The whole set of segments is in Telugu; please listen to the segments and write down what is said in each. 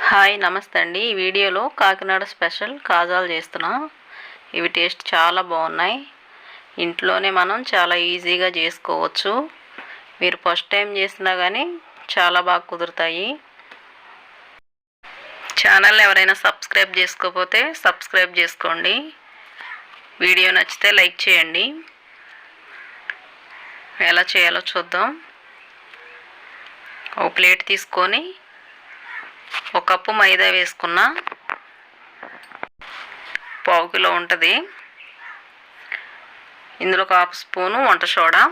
హాయ్ నమస్తే అండి. ఈ వీడియోలో కాకినాడ స్పెషల్ కాజాలు చేస్తున్నా. ఇవి టేస్ట్ చాలా బాగున్నాయి. ఇంట్లోనే మనం చాలా ఈజీగా చేసుకోవచ్చు. మీరు ఫస్ట్ టైం చేసినా కానీ చాలా బాగా కుదురుతాయి. ఛానల్ ఎవరైనా సబ్స్క్రైబ్ చేసుకోకపోతే సబ్స్క్రైబ్ చేసుకోండి. వీడియో నచ్చితే లైక్ చేయండి. ఎలా చేయాలో చూద్దాం. ఒక ప్లేట్ తీసుకొని ఒక కప్పు మైదా వేసుకున్నా, పావు కిలో ఉంటుంది. ఇందులో ఒక హాఫ్ స్పూను వంట సోడా,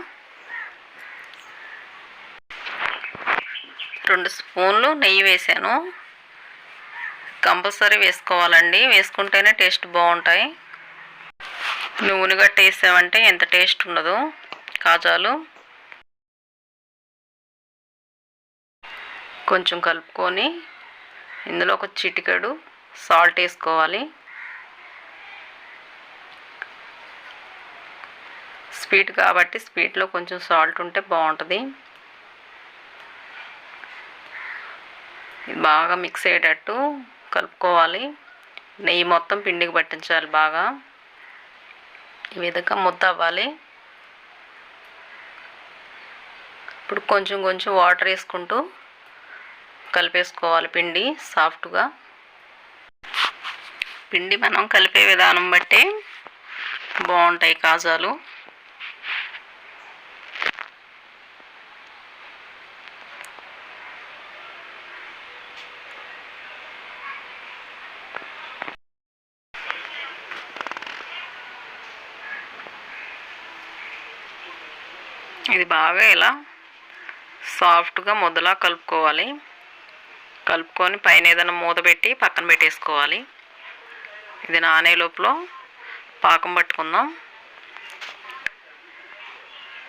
2 స్పూన్లు నెయ్యి వేసాను. కంపల్సరీ వేసుకోవాలండి, వేసుకుంటేనే టేస్ట్ బాగుంటాయి. నూనె గట్ట వేసామంటే ఎంత టేస్ట్ ఉండదు కాజాలు. కొంచెం కలుపుకొని ఇందులో ఒక చిటికెడు సాల్ట్ వేసుకోవాలి. స్వీట్ కాబట్టి స్వీట్లో కొంచెం సాల్ట్ ఉంటే బాగుంటుంది. ఇది బాగా మిక్స్ అయ్యేటట్టు కలుపుకోవాలి. నెయ్యి మొత్తం పిండికి పట్టించాలి బాగా. ఈ విధంగా ముద్ద అవ్వాలి. ఇప్పుడు కొంచెం కొంచెం వాటర్ వేసుకుంటూ కలిపేసుకోవాలి పిండి సాఫ్ట్గా. పిండి మనం కలిపే విధానం బట్టి బాగుంటాయి కాజాలు. ఇది బాగా ఇలా సాఫ్ట్గా ముద్దలా కలుపుకోవాలి. కలుపుకొని పైన ఏదైనా మూత పెట్టి పక్కన పెట్టేసుకోవాలి. ఇది నానే లోపల పాకం పట్టుకుందాం.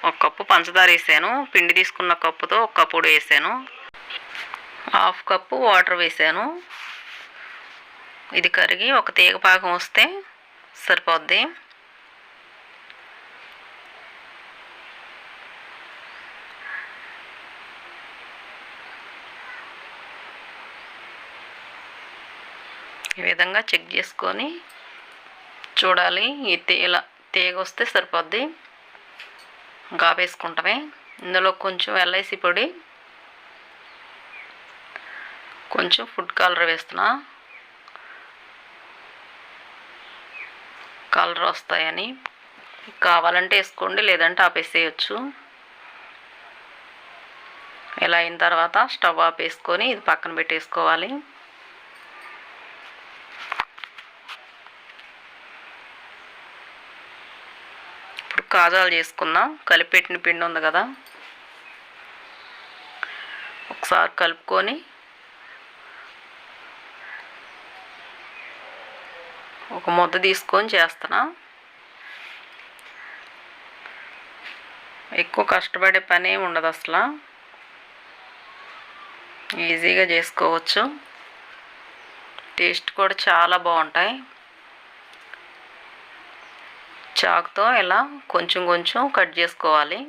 1 కప్పు పంచదార వేసాను. పిండి తీసుకున్న కప్పుతో 1 కప్పు వేసాను. 1/2 కప్పు వాటర్ వేసాను. ఇది కరిగి ఒక తీగ పాకం వస్తే సరిపోద్ది. ఈ విధంగా చెక్ చేసుకొని చూడాలి. ఇలా తీగ వస్తే సరిపోద్ది. వేసుకుంటామే. ఇందులో కొంచెం ఎల్ఐసి పొడి, కొంచెం ఫుడ్ కలర్ వేస్తున్నా. కలర్ వస్తాయని, కావాలంటే వేసుకోండి, లేదంటే ఆపేసేయచ్చు. ఇలా అయిన తర్వాత స్టవ్ ఆపేసుకొని ఇది పక్కన పెట్టేసుకోవాలి. కాజాలు చేసుకుందాం. కలిపెట్టిన పిండి ఉంది కదా, ఒకసారి కలుపుకొని ఒక ముద్ద తీసుకొని చేస్తున్నా. ఎక్కువ కష్టపడే పని ఏమి ఉండదు అసలు. ఈజీగా చేసుకోవచ్చు. టేస్ట్ కూడా చాలా బాగుంటాయి. చాకుతో ఇలా కొంచెం కొంచెం కట్ చేసుకోవాలి.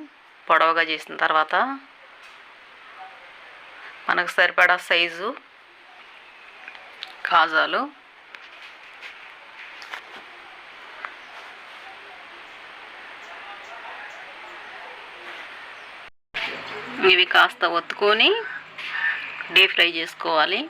పొడవుగా చేసిన తర్వాత మనకు సరిపడా సైజు కాజాలు. ఇవి కాస్త ఒత్తుకొని డీప్ ఫ్రై చేసుకోవాలి.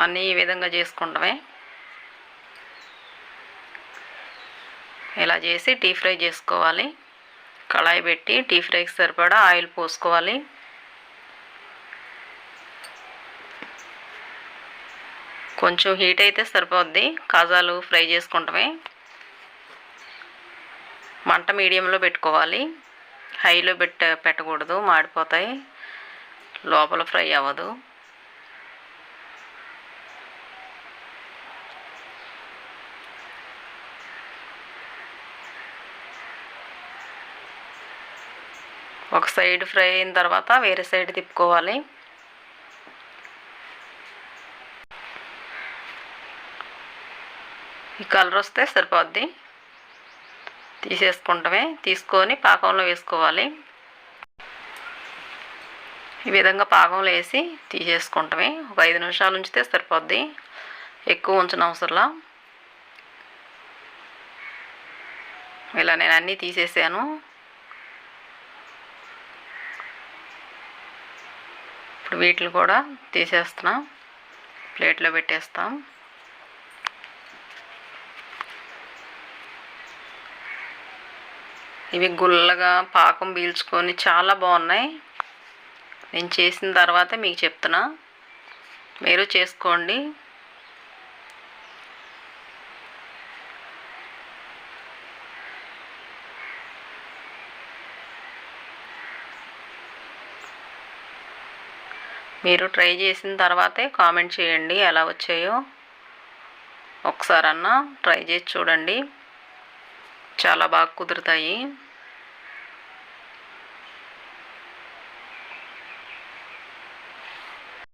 అన్నీ ఈ విధంగా చేసుకుంటామే. ఇలా చేసి డీప్ ఫ్రై చేసుకోవాలి. కళాయి పెట్టి డీప్ ఫ్రైకి సరిపడా ఆయిల్ పోసుకోవాలి. కొంచెం హీట్ అయితే సరిపోద్ది. కాజాలు ఫ్రై చేసుకుంటామే. మంట మీడియంలో పెట్టుకోవాలి. హైలో పెట్టకూడదు, మాడిపోతాయి, లోపల ఫ్రై అవ్వదు. ఒక సైడ్ ఫ్రై అయిన తర్వాత వేరే సైడ్ తిప్పుకోవాలి. ఈ కలర్ వస్తే సరిపోద్ది. తీసేసుకుంటమే, తీసుకొని పాకంలో వేసుకోవాలి. ఈ విధంగా పాకంలో వేసి తీసేసుకుంటమే. ఒక 5 నిమిషాలు ఉంచితే సరిపోద్ది, ఎక్కువ ఉంచనవసరంలా. ఇలా నేను అన్నీ తీసేసాను. ఇప్పుడు వీటిని కూడా తీసేస్తున్నా, ప్లేట్లో పెట్టేస్తాం. ఇవి గుల్లగా పాకం పీల్చుకొని చాలా బాగున్నాయి. నేను చేసిన తర్వాత మీకు చెప్తున్నా, మీరు చేసుకోండి. మీరు ట్రై చేసిన తర్వాతే కామెంట్ చేయండి ఎలా వచ్చాయో. ఒకసారన్నా ట్రై చేసి చూడండి, చాలా బాగా కుదురుతాయి.